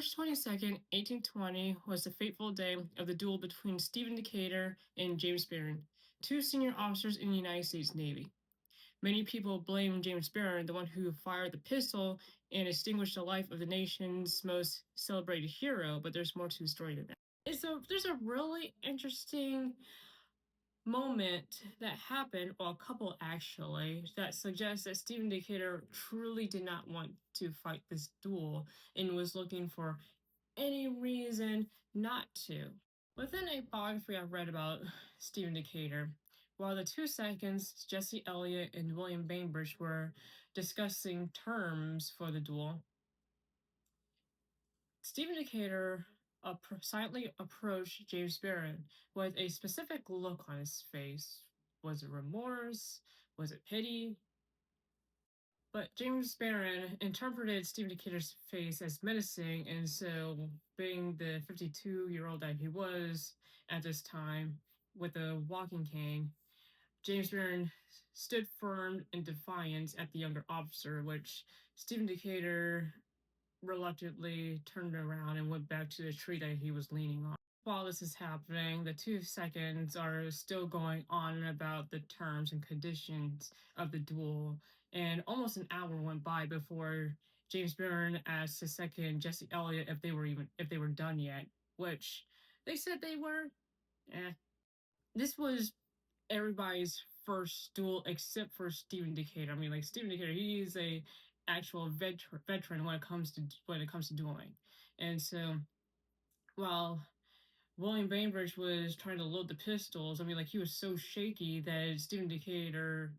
March 22nd, 1820 was the fateful day of the duel between Stephen Decatur and James Barron, two senior officers in the United States Navy. Many people blame James Barron, the one who fired the pistol and extinguished the life of the nation's most celebrated hero, but there's more to the story than that. There's a really interesting moment that happened, well, a couple actually, that suggests that Stephen Decatur truly did not want to fight this duel and was looking for any reason not to. Within a biography I've read about Stephen Decatur, while the 2 seconds, Jesse Elliott and William Bainbridge were discussing terms for the duel, Stephen Decatur silently approached James Barron with a specific look on his face. Was it remorse? Was it pity? But James Barron interpreted Stephen Decatur's face as menacing, and so, being the 52-year-old that he was at this time with a walking cane, James Barron stood firm in defiance at the younger officer, which Stephen Decatur reluctantly turned around and went back to the tree that he was leaning on. While this is happening, the 2 seconds are still going on about the terms and conditions of the duel, and almost an hour went by before James Barron asked his second, Jesse Elliott, if they were done yet, which they said they were. This was everybody's first duel except for Stephen Decatur. I mean, like, Stephen Decatur, he's a actual veteran when it comes to dueling, and so while William Bainbridge was trying to load the pistols, I mean, like, he was so shaky that Stephen Decatur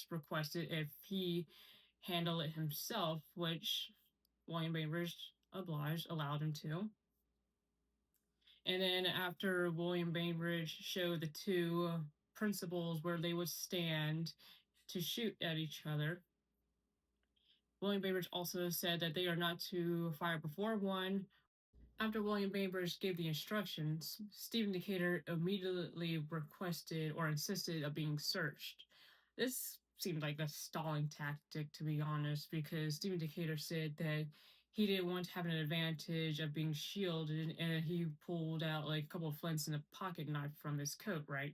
requested if he handle it himself, which William Bainbridge allowed him to. And then after William Bainbridge showed the two principles where they would stand to shoot at each other, William Bainbridge also said that they are not to fire before one. After William Bainbridge gave the instructions, Stephen Decatur immediately requested or insisted of being searched. This seemed like a stalling tactic, to be honest, because Stephen Decatur said that he didn't want to have an advantage of being shielded, and he pulled out like a couple of flints and a pocket knife from his coat, right?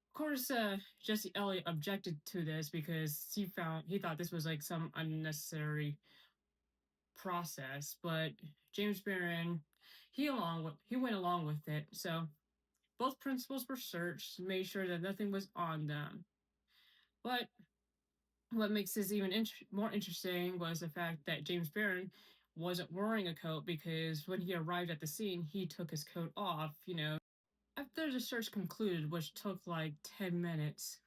Of course, Jesse Elliott objected to this because he thought this was like some unnecessary process, but James Barron, he went along with it. So both principals were searched, made sure that nothing was on them. But what makes this even more interesting was the fact that James Barron wasn't wearing a coat, because when he arrived at the scene, he took his coat off, after the search concluded, which took like 10 minutes.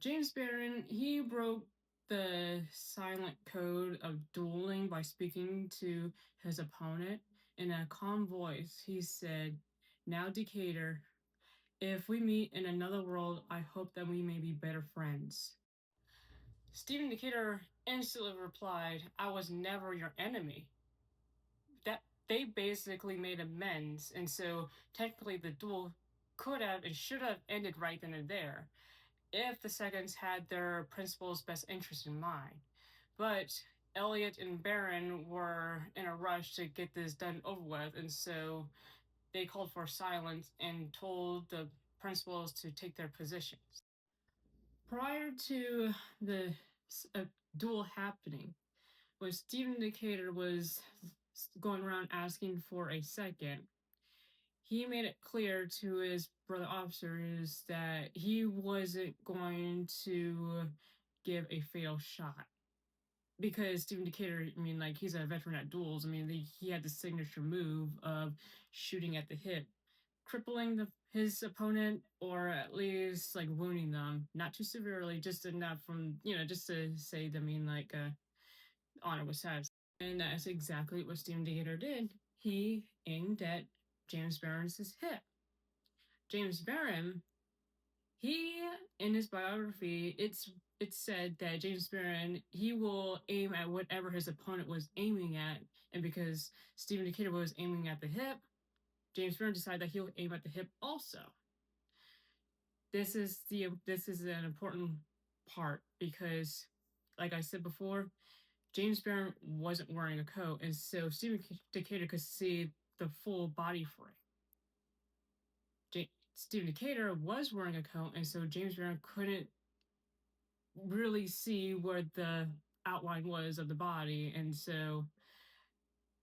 James Barron, he broke the silent code of dueling by speaking to his opponent in a calm voice. He said, "Now, Decatur, if we meet in another world, I hope that we may be better friends." Stephen Decatur instantly replied, "I was never your enemy." That they basically made amends, and so technically the duel could have and should have ended right then and there if the seconds had their principal's best interest in mind. But Elliott and Barron were in a rush to get this done over with, and so they called for silence and told the principals to take their positions. Prior to the duel happening, when Stephen Decatur was going around asking for a second, he made it clear to his brother officers that he wasn't going to give a fatal shot. Because Stephen Decatur, I mean, like, he's a veteran at duels. I mean, he had the signature move of shooting at the hip, crippling his opponent, or at least, like, wounding them. Not too severely, just enough just to say, I mean, like, honor was satisfied. And that's exactly what Stephen Decatur did. He aimed at James Barron's hip. James Barron, in his biography, it's said that James Barron, he will aim at whatever his opponent was aiming at, and because Stephen Decatur was aiming at the hip, James Barron decided that he'll aim at the hip also. This is an important part because, like I said before, James Barron wasn't wearing a coat, and so Stephen Decatur could see the full body frame. Stephen Decatur was wearing a coat, and so James Barron couldn't really see where the outline was of the body, and so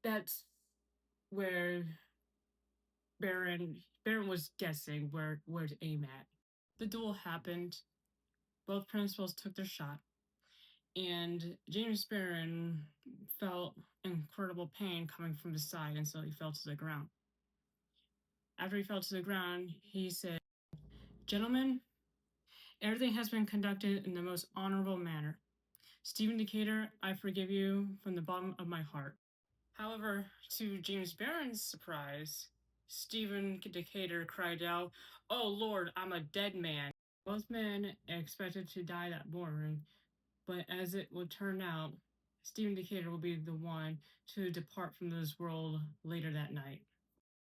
that's where Barron was guessing where to aim at. The duel happened. Both principals took their shot, and James Barron felt incredible pain coming from his side, and so he fell to the ground. After he fell to the ground, he said, "Gentlemen, everything has been conducted in the most honorable manner. Stephen Decatur, I forgive you from the bottom of my heart." However, to James Barron's surprise, Stephen Decatur cried out, "Oh Lord, I'm a dead man." Both men expected to die that morning, but as it would turn out, Stephen Decatur will be the one to depart from this world later that night.